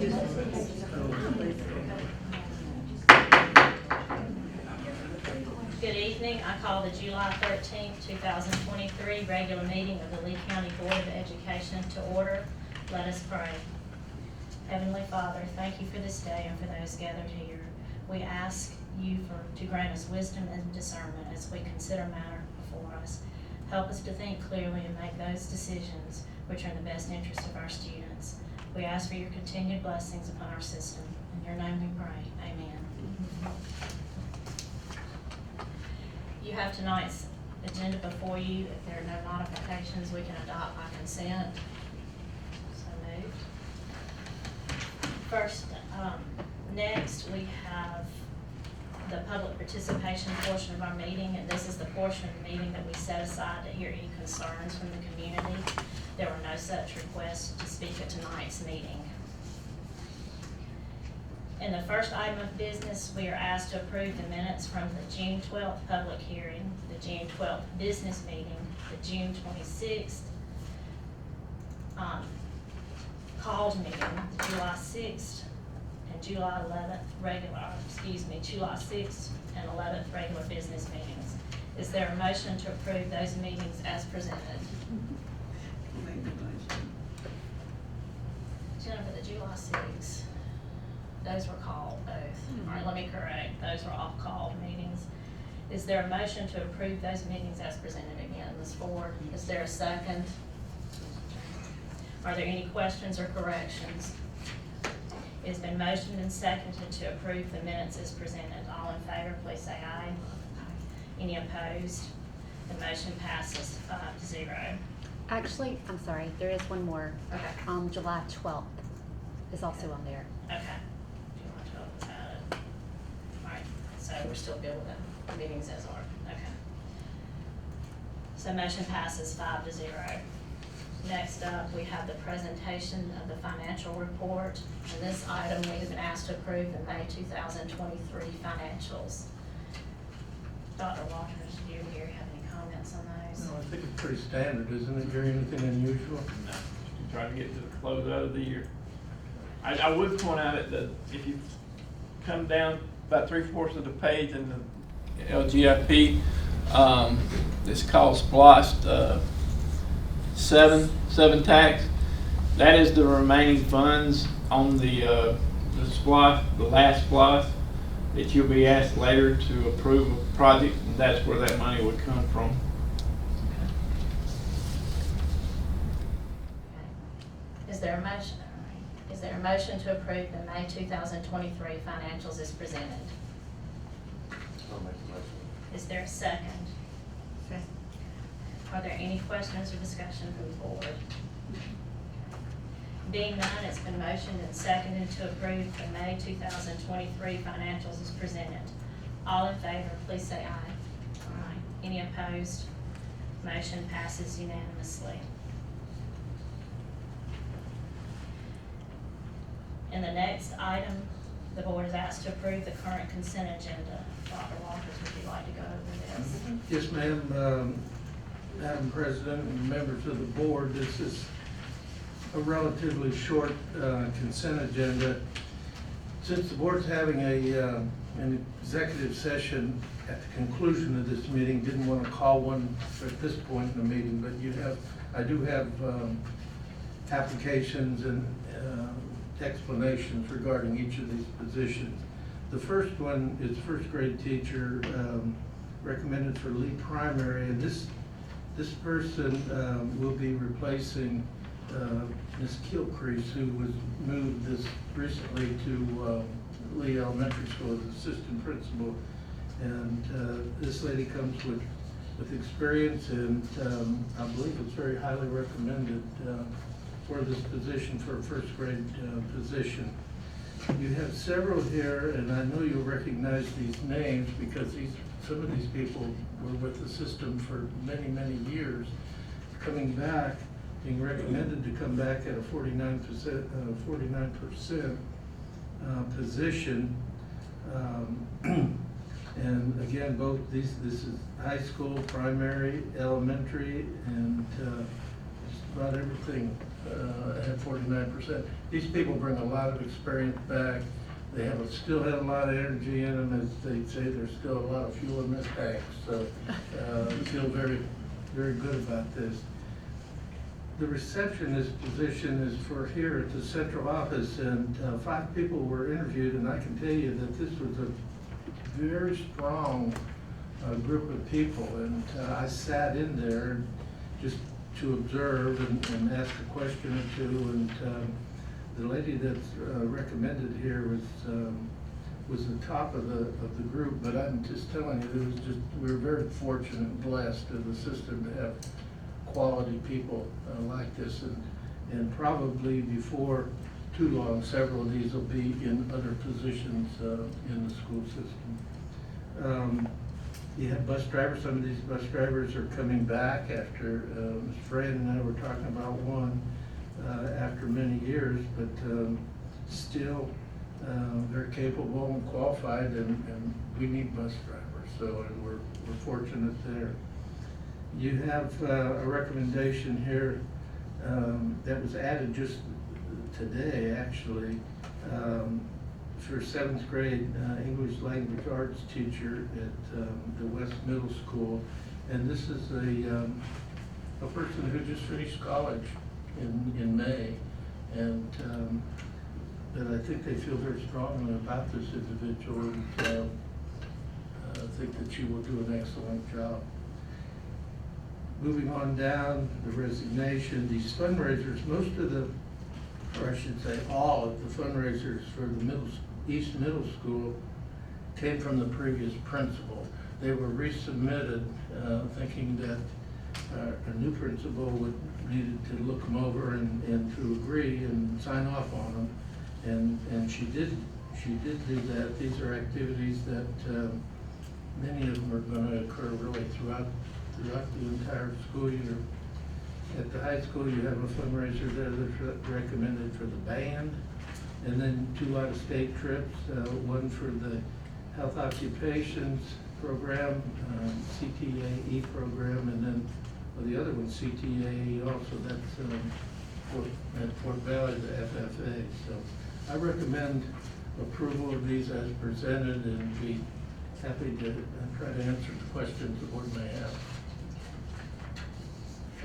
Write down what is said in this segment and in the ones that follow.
Good evening. I call the July 13th, 2023 regular meeting of the Lee County Board of Education to order. Let us pray. Heavenly Father, thank you for this day and for those gathered here. We ask you to grant us wisdom and discernment as we consider matter before us. Help us to think clearly and make those decisions which are in the best interest of our students. We ask for your continued blessings upon our system. In your name we pray. Amen. You have tonight's agenda before you. If there are no modifications, we can adopt by consent. So moved. First, next we have the public participation portion of our meeting, and this is the portion of the meeting that we set aside to hear any concerns from the community. There were no such requests to speak at tonight's meeting. In the first item of business, we are asked to approve the minutes from the June 12th public hearing, the June 12th business meeting, the June 26th called meeting, the July 6th and July 11th July 6th and 11th regular business meetings. Is there a motion to approve those meetings as presented? Jennifer, the July 6th. Those were called both. All right, let me correct. Those were all called meetings. Is there a motion to approve those meetings as presented again, Ms. Ford? Is there a second? Are there any questions or corrections? It's been motioned and seconded to approve the minutes as presented. All in favor, please say aye. Any opposed? The motion passes 5-0. Actually, I'm sorry, there is one more. Okay. July 12th is also on there. Okay. July 12th is added. All right, so we're still good with the meetings as are. Okay. So motion passes 5-0. Next up, we have the presentation of the financial report. In this item, we have been asked to approve the May 2023 financials. Dr. Walters, do you have any comments on those? No, I think it's pretty standard, isn't it? Is there anything unusual? No, just try to get to the close out of the year. I would point out that if you come down about 3/4 of the page in the LGIP, it's called SPLOST 7 tax. That is the remaining funds on the SPLOST, the last SPLOST, that you'll be asked later to approve a project, and that's where that money would come from. Is there a motion? Is there a motion to approve the May 2023 financials as presented? I'll make the motion. Is there a second? Okay. Are there any questions or discussion from the board? Being none, it's been motioned and seconded to approve the May 2023 financials as presented. All in favor, please say aye. Aye. Any opposed? Motion passes unanimously. In the next item, the board is asked to approve the current consent agenda. Dr. Walters, would you like to go over this? Yes, ma'am. Madam President and members of the board, this is a relatively short consent agenda. Since the board's having an executive session at the conclusion of this meeting, didn't want to call one at this point in the meeting, but I do have applications and explanations regarding each of these positions. The first one is first grade teacher, recommended for Lee Primary, and this person will be replacing Ms. Kilcrease, who was moved recently to Lee Elementary School as assistant principal. And this lady comes with experience, and I believe it's very highly recommended for this position, for a first grade position. You have several here, and I know you'll recognize these names because some of these people were with the system for many, many years. Coming back, being recommended to come back at a 49% position. And again, this is high school, primary, elementary, and just about everything at 49%. These people bring a lot of experience back. They still have a lot of energy in them, as they say, there's still a lot of fuel in this tank. So we feel very, very good about this. The receptionist position is for here at the central office, and 5 people were interviewed, and I can tell you that this was a very strong group of people, and I sat in there just to observe and ask a question or two, and the lady that's recommended here was the top of the group, but I'm just telling you, we were very fortunate and blessed as a system to have quality people like this, and probably before too long, several of these will be in other positions in the school system. You have bus drivers. Some of these bus drivers are coming back after, Ms. Fran and I were talking about one after many years, but still very capable and qualified, and we need bus drivers, so and we're fortunate there. You have a recommendation here that was added just today, actually, for 7th grade English language arts teacher at the West Middle School. And this is a person who just finished college in May. And that I think they feel very strongly about this individual, and I think that she will do an excellent job. Moving on down, the resignation, these fundraisers, most of the, or I should say all of the fundraisers for the East Middle School came from the previous principal. They were resubmitted, thinking that a new principal needed to look them over and to agree and sign off on them. And she did do that. These are activities that many of them are going to occur really throughout the entire school year. At the high school, you have a fundraiser there that's recommended for the band, and then 2 out-of-state trips, one for the health occupations program, CTAE program, and then the other one, CTAE also, that's at Fort Valley, the FFA. So I recommend approval of these as presented, and be happy to try to answer the questions the board may have.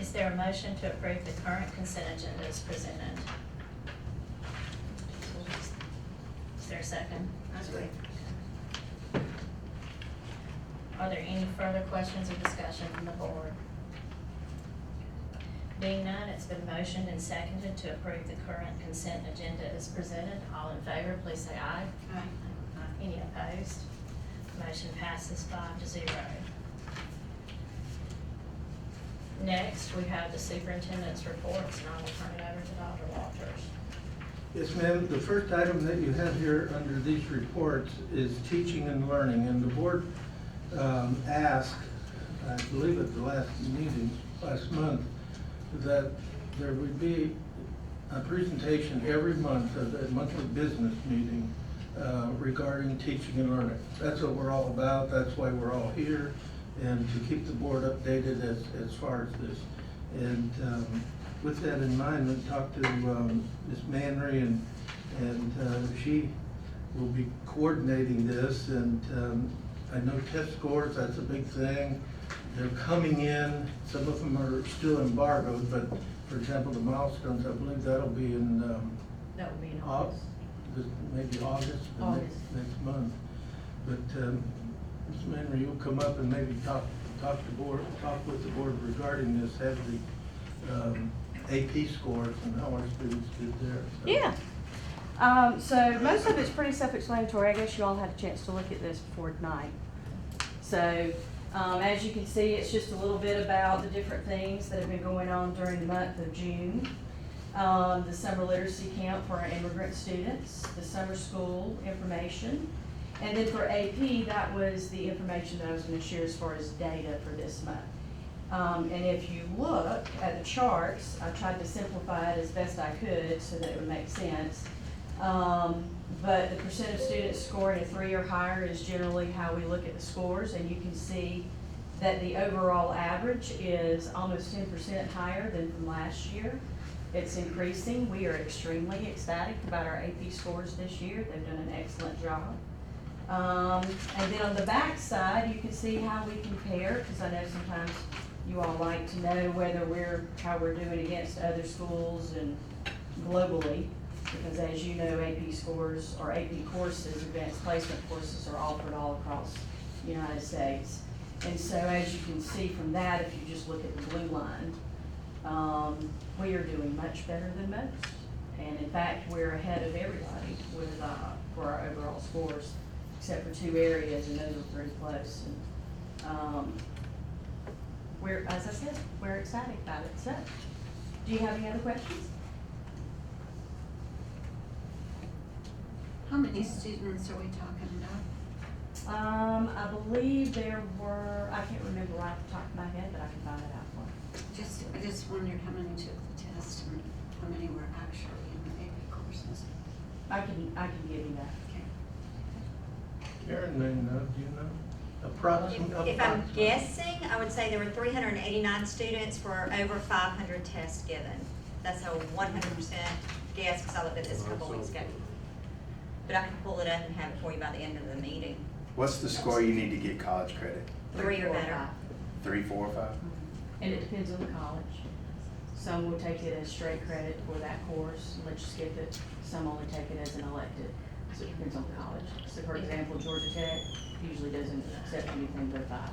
Is there a motion to approve the current consent agenda as presented? Is there a second? Are there any further questions or discussion from the board? Being none, it's been motioned and seconded to approve the current consent agenda as presented. All in favor, please say aye. Aye. Any opposed? Motion passes 5-0. Next, we have the superintendent's reports, and I will turn it over to Dr. Walters. Yes, ma'am. The first item that you have here under these reports is teaching and learning, and the board asked, I believe at the last meeting, last month, that there would be a presentation every month, a monthly business meeting regarding teaching and learning. That's what we're all about. That's why we're all here, and to keep the board updated as far as this. And with that in mind, we talked to Ms. Manry, and she will be coordinating this. And I know test scores, that's a big thing. They're coming in. Some of them are still embargoed, but for example, the milestones, I believe that'll be in That would be in August. maybe August, next month. But Ms. Manry, you'll come up and maybe talk with the board regarding this, have the AP scores and how our students did there. So. Yeah. So most of it's pretty self-explanatory. I guess you all had a chance to look at this before tonight. So as you can see, it's just a little bit about the different things that have been going on during the month of June. The summer literacy camp for our immigrant students, the summer school information, and then for AP, that was the information that I was going to share as far as data for this month. And if you look at the charts, I tried to simplify it as best I could so that it would make sense. But the percent of students scoring a 3 or higher is generally how we look at the scores, and you can see that the overall average is almost 10% higher than from last year. It's increasing. We are extremely ecstatic about our AP scores this year. They've done an excellent job. And then on the back side, you can see how we compare, because I know sometimes you all like to know how we're doing against other schools and globally. Because as you know, AP scores or AP courses, advanced placement courses, are offered all across the United States. And so as you can see from that, if you just look at the blue line, we are doing much better than most. And in fact, we're ahead of everybody with, for our overall scores, except for 2 areas, and those are pretty close. And, as I said, we're excited about it. So, do you have any other questions? How many students are we talking about? I believe there were, I can't remember right off the top of my head, but I can find it out for you. I just wondered how many took the test and how many were actually in the AP courses. I can give you that. Okay. Karen, may know, do you know? Approximately. If I'm guessing, I would say there were 389 students for over 500 tests given. That's a 100% guess, because I looked at this a couple weeks ago. But I can pull it up and have it for you by the end of the meeting. What's the score you need to get college credit? 3 or 4 better. 5. 3, 4, or 5? And it depends on the college. Some will take it as straight credit for that course, and let you skip it. Some only take it as an elective, so it depends on the college. So for example, Georgia Tech usually doesn't accept anything but 5.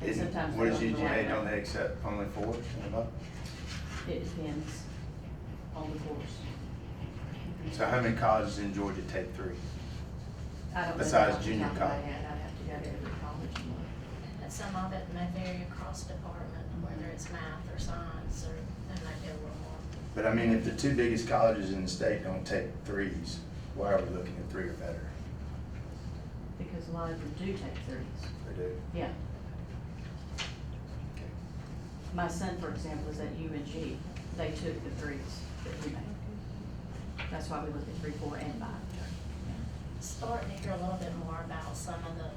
And sometimes What is they don't allow UGA, that. don't they accept only 4 and above? It depends on the course. So how many colleges in Georgia take 3? I don't know Besides off the junior top of my college. head. I'd have to go to every college and look. And some of it may vary across department, whether it's math or science, or, and they do a little more. But I mean, if the 2 biggest colleges in the state don't take 3s, why are we looking at 3 or better? Because a lot of them do take 30s. They do. Yeah. Okay. My son, for example, is at UNG. They took the 3s that we made. That's why we look at 3, 4, and 5. Starting to hear a little bit more about some of the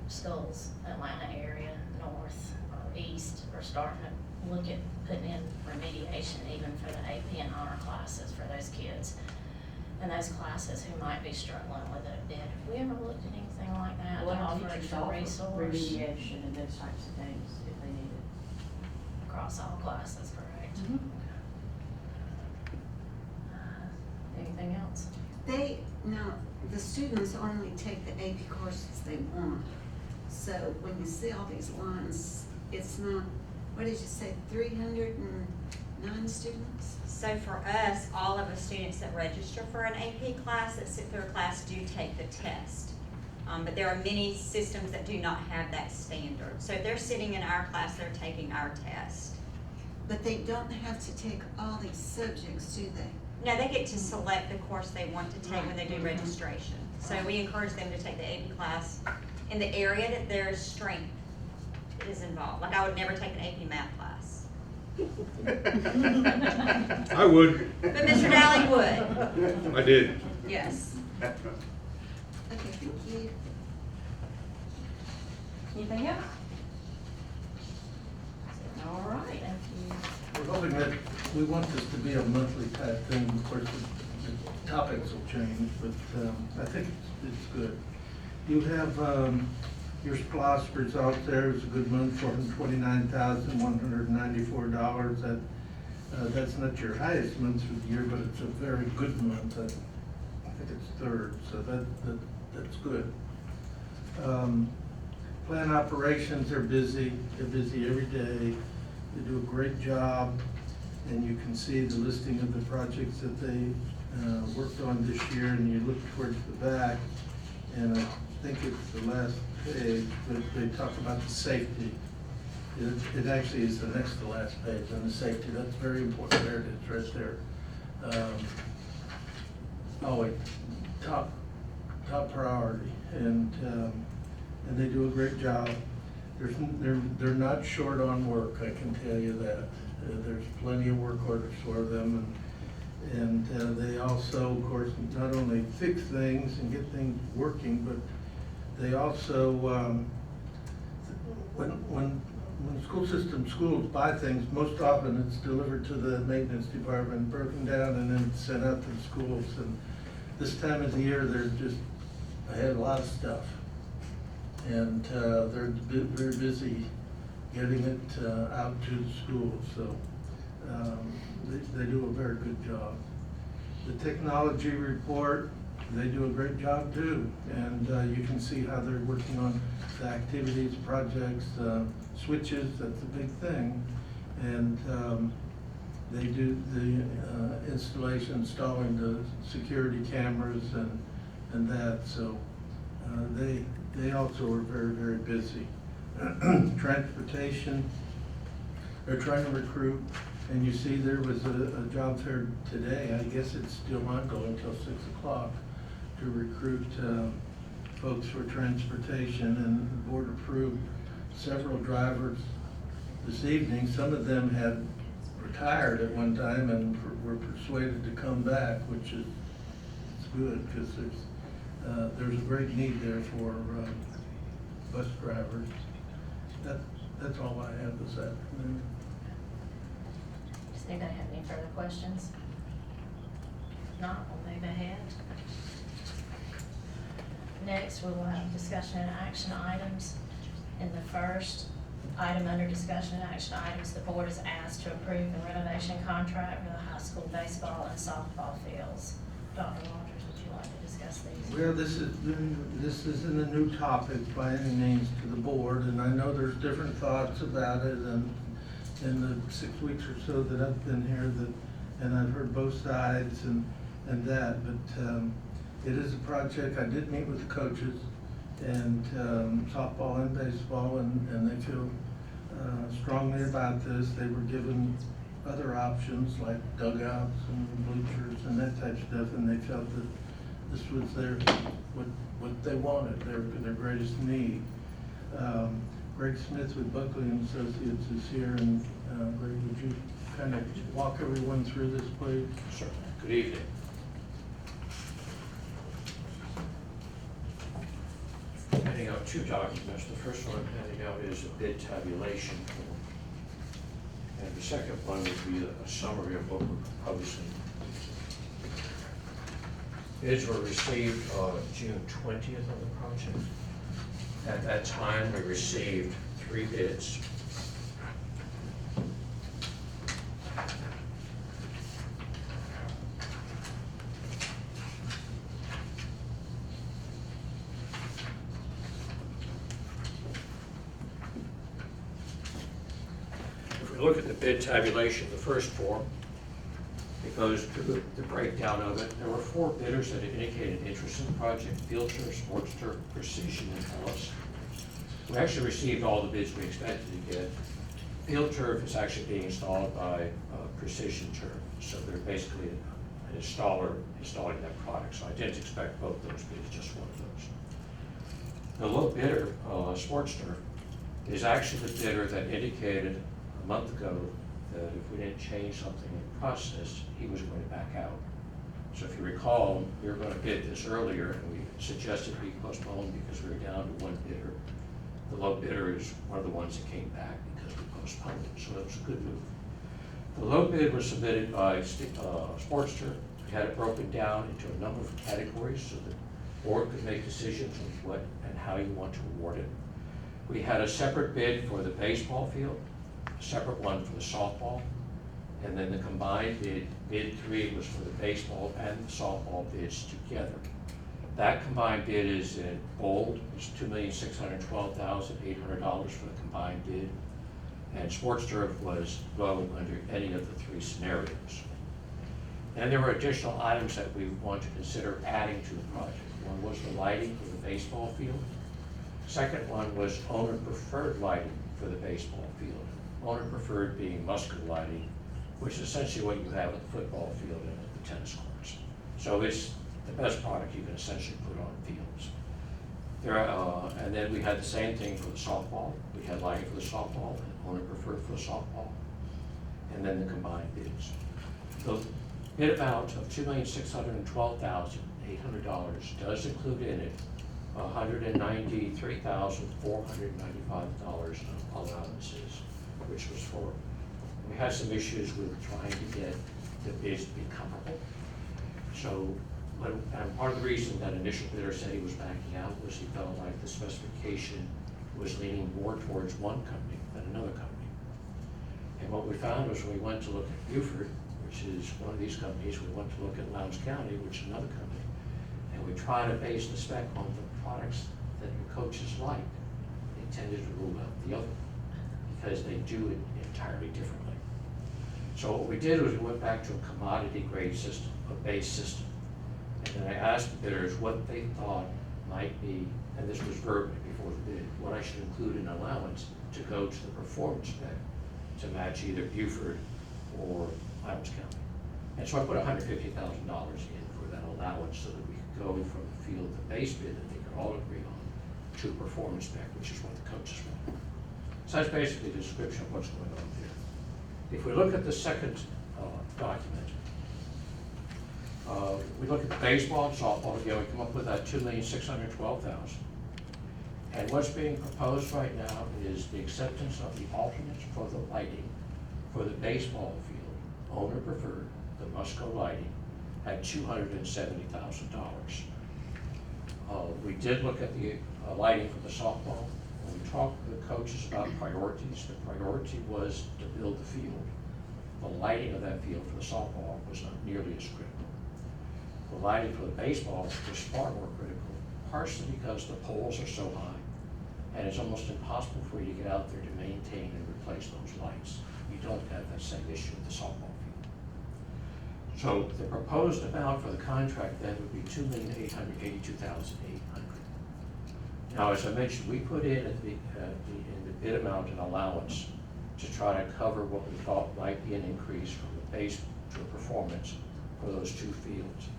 schools, Atlanta area, north or east, are starting to look at putting in remediation even for the AP and honor classes for those kids. And those classes who might be struggling with it a bit. Have we ever looked at anything like that to Well, our offer teachers extra offer resource remediation and those types of things if they need it. across all classes, correct? Anything else? Now, the students only take the AP courses they want. So when you see all these lines, it's not, what did you say, 309 students? So for us, all of the students that register for an AP class, that sit through a class, do take the test. But there are many systems that do not have that standard. So if they're sitting in our class, they're taking our test. But they don't have to take all these subjects, do they? No, they get to select the course they want to take when they do registration. So we encourage them to take the AP class in the area that their strength is involved. Like I would never take an AP math class. I would. But Mr. Dowling would. I did. Yes. Okay, thank you. Anything else? All right. Thank you. We're hoping that, we want this to be a monthly type thing. Of course, the topics will change, but I think it's good. You have your SPOS results there. It was a good month, $429,194. That's not your highest month for the year, but it's a very good month. I think it's 3rd, so that's good. Plant operations are busy. They're busy every day. They do a great job, and you can see the listing of the projects that they worked on this year, and you look towards the back, and I think it's the last page, but they talk about the safety. It actually is the next to last page on the safety. That's very important. There it is, right there. Top priority, and they do a great job. They're not short on work, I can tell you that. There's plenty of work orders for them, and they also, of course, not only fix things and get things working, but they also, when when schools buy things, most often it's delivered to the maintenance department, broken down, and then sent out to the schools. And this time of the year, I had a lot of stuff. And they're very busy getting it out to the schools, so they do a very good job. The technology report, they do a great job too, and you can see how they're working on the activities, projects, switches, that's a big thing. And they do the installation, installing the security cameras and that, so they also are very, very busy. Transportation, they're trying to recruit, and you see there was a job fair today, I guess it's still ongoing until 6 o'clock, to recruit folks for transportation, and the board approved several drivers this evening. Some of them had retired at one time and were persuaded to come back, which is good, because there's a great need there for bus drivers. That's all I have this afternoon. Does anybody have any further questions? If not, we'll move ahead. Next, we will have discussion and action items. In the first item under discussion and action items, the board is asked to approve the renovation contract for the high school baseball and softball fields. Dr. Walters, would you like to discuss these? Well, this isn't a new topic by any means to the board, and I know there's different thoughts about it, and in the 6 weeks or so that I've been here, and I've heard both sides and that, but it is a project. I did meet with the coaches, and softball and baseball, and they feel strongly about this. They were given other options like dugouts and bleachers and that type of stuff, and they felt that this was what they wanted, their greatest need. Greg Smith with Buckley and Associates is here, and Greg, would you kind of walk everyone through this, please? Certainly. Good evening. Handing out two documents. The first one I'm handing out is a bid tabulation form. And the second one would be a summary of what we're proposing. Bids were received June 20th on the project. At that time, we received 3 bids. If we look at the bid tabulation, the first form, it goes through the breakdown of it. There were 4 bidders that had indicated interest in the project: Field Turf, Sports Turf, Precision, and Ellis. We actually received all the bids we expected to get. Field Turf is actually being installed by Precision Turf, so they're basically an installer installing that product. So I didn't expect both those bids, just one of those. The low bidder, Sports Turf, is actually the bidder that indicated a month ago that if we didn't change something in the process, he was going to back out. So if you recall, we were going to bid this earlier, and we suggested we postpone because we were down to 1 bidder. The low bidder is one of the ones that came back because we postponed it, so it was a good move. The low bid was submitted by Sports Turf. We had it broken down into a number of categories so the board could make decisions on what and how you want to award it. We had a separate bid for the baseball field, a separate one for the softball, and then the combined bid 3 was for the baseball and the softball bids together. That combined bid is in bold. It's $2,612,800 for the combined bid, and Sports Turf was low under any of the 3 scenarios. And there were additional items that we want to consider adding to the project. One was the lighting for the baseball field. Second one was owner-preferred lighting for the baseball field. Owner-preferred being muscular lighting, which is essentially what you have at the football field and at the tennis courts. So it's the best product you can essentially put on fields. And then we had the same thing for the softball. We had lighting for the softball, and owner-preferred for the softball, and then the combined bids. The bid amount of $2,612,800 does include in it $193,495 in allowances, which was for, we had some issues with trying to get the bids to be comparable. So, and part of the reason that initial bidder said he was backing out was he felt like the specification was leaning more towards one company than another company. And what we found was when we went to look at Buford, which is one of these companies, we went to look at Lowndes County, which is another company, and we try to base the spec on the products that your coaches like. They tended to rule out the other because they do it entirely differently. So what we did was we went back to a commodity grade system, a base system. And then I asked the bidders what they thought might be, and this was verbally before the bid, what I should include in allowance to go to the performance spec to match either Buford or Lowndes County. And so I put $150,000 in for that allowance so that we could go from the field, the base bid that they could all agree on, to performance spec, which is what the coaches want. So that's basically the description of what's going on there. If we look at the second document, we look at the baseball and softball together, we come up with that $2,612,000. And what's being proposed right now is the acceptance of the alternates for the lighting for the baseball field, owner preferred, the Musco lighting, at $270,000. We did look at the lighting for the softball. When we talked to the coaches about priorities, the priority was to build the field. The lighting of that field for the softball was not nearly as critical. The lighting for the baseball was far more critical, partially because the poles are so high, and it's almost impossible for you to get out there to maintain and replace those lights. You don't have that same issue with the softball field. So the proposed amount for the contract then would be $2,882,800. Now, as I mentioned, we put in in the bid amount an allowance to try to cover what we thought might be an increase from the base to a performance for those two fields.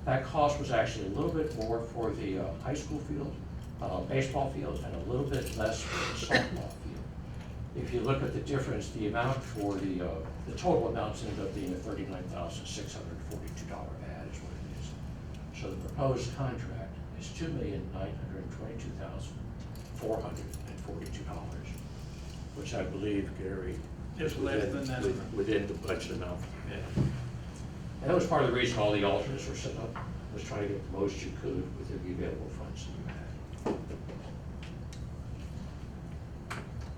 That cost was actually a little bit more for the high school field, baseball field, and a little bit less for the softball field. If you look at the difference, the amount for the total amounts ended up being a $39,642 ad is what it is. So the proposed contract is $2,922,442, which I believe, Gary, Just less than that amount. within the budget amount. Yeah. And that was part of the reason all the alternates were set up, was trying to get the most you could with the available funds that you had.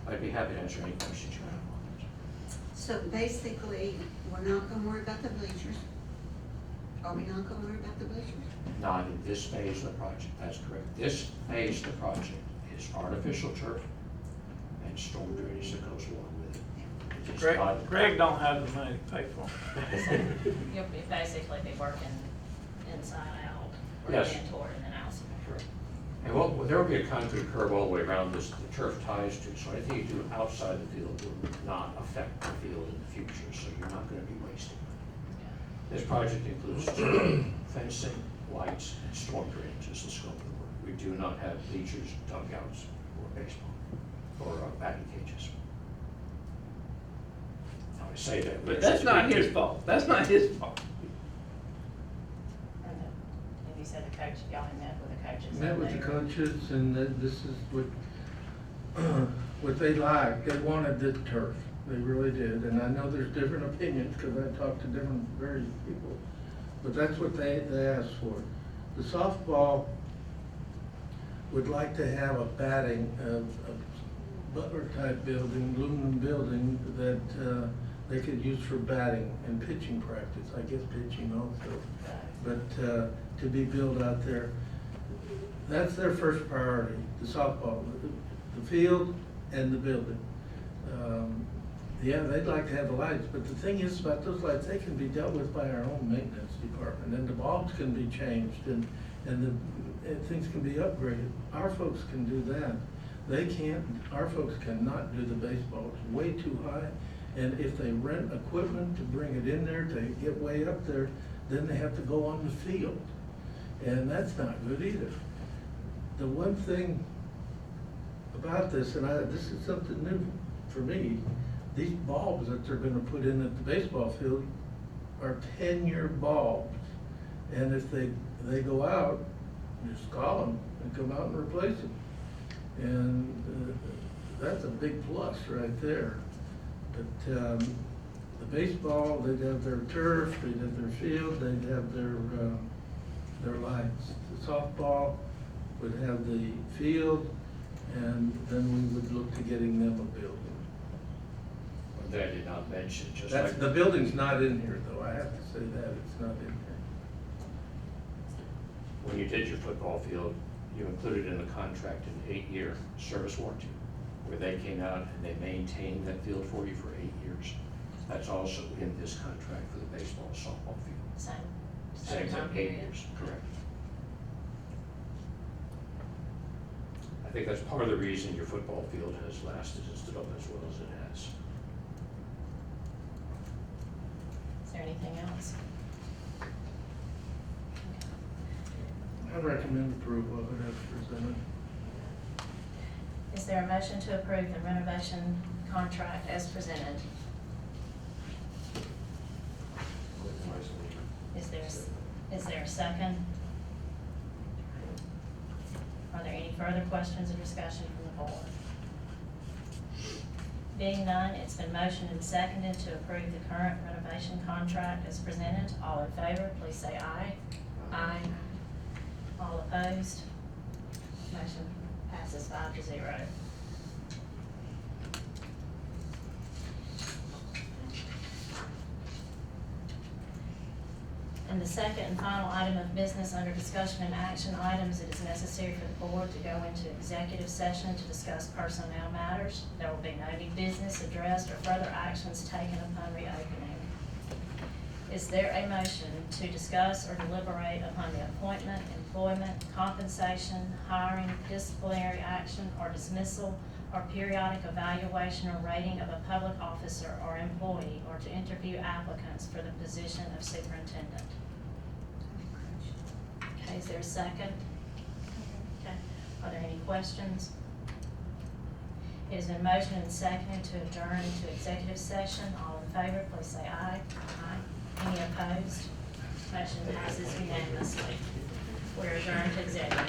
I'd be happy to answer any questions you have on it. So basically, we're not gonna worry about the bleachers? Are we not gonna worry about the bleachers? Not in this phase of the project, that's correct. This phase of the project is artificial turf and storm drainage that goes along with it. It's not- Greg don't have the money to pay for it. You'll be basically be working inside out, or Yes. in toward and then outside. Correct. And there will be a concrete curb all the way around this, the turf ties to, so anything you do outside the field will not affect the field in the future, so you're not gonna be wasting money. This project includes fencing, lights, and storm drainage is the scope of the work. We do not have bleachers, dugouts, or baseball, or batting cages. Now, I say that. But that's not his fault. That's not his fault. And you said the coach, y'all had met with the coaches. Met with the coaches, and this is what they liked. They wanted the turf. They really did. And I know there's different opinions because I talked to different various people. But that's what they asked for. The softball would like to have a batting, a Butler type building, aluminum building that they could use for batting and pitching practice. I guess pitching also. But to be built out there, that's their first priority, the softball, the field and the building. Yeah, they'd like to have the lights, but the thing is about those lights, they can be dealt with by our own maintenance department, and the bulbs can be changed, and things can be upgraded. Our folks can do that. They can't, our folks cannot do the baseball, it's way too high, and if they rent equipment to bring it in there to get way up there, then they have to go on the field, and that's not good either. The one thing about this, and this is something new for me, these bulbs that they're gonna put in at the baseball field are 10-year bulbs. And if they go out, just call them, and come out and replace them. And that's a big plus right there. But the baseball, they'd have their turf, they'd have their field, they'd have their lights. The softball would have the field, and then we would look to getting them a building. One thing I did not mention, just That's, like. the building's not in here, though, I have to say that, it's not in here. When you did your football field, you included in the contract an 8-year service warranty, where they came out and they maintained that field for you for 8 years. That's also in this contract for the baseball and softball field. Same Same time thing, 8 period. years, correct. I think that's part of the reason your football field has lasted and stood up as well as it has. Is there anything else? I recommend approval of it as presented. Is there a motion to approve the renovation contract as presented? Is there a second? Are there any further questions or discussion from the board? Being none, it's been motioned and seconded to approve the current renovation contract as presented. All in favor, please say aye. Aye. All opposed? Motion passes 5-0. And the second and final item of business under discussion and action items, it is necessary for the board to go into executive session to discuss personnel matters. There will be no new business addressed or further actions taken upon reopening. Is there a motion to discuss or deliberate upon the appointment, employment, compensation, hiring, disciplinary action, or dismissal, or periodic evaluation or rating of a public officer or employee, or to interview applicants for the position of superintendent? Okay, is there a second? Okay, are there any questions? It has been motioned and seconded to adjourn into executive session. All in favor, please say aye. Aye. Any opposed? Motion passes unanimously. We're adjourned to executive.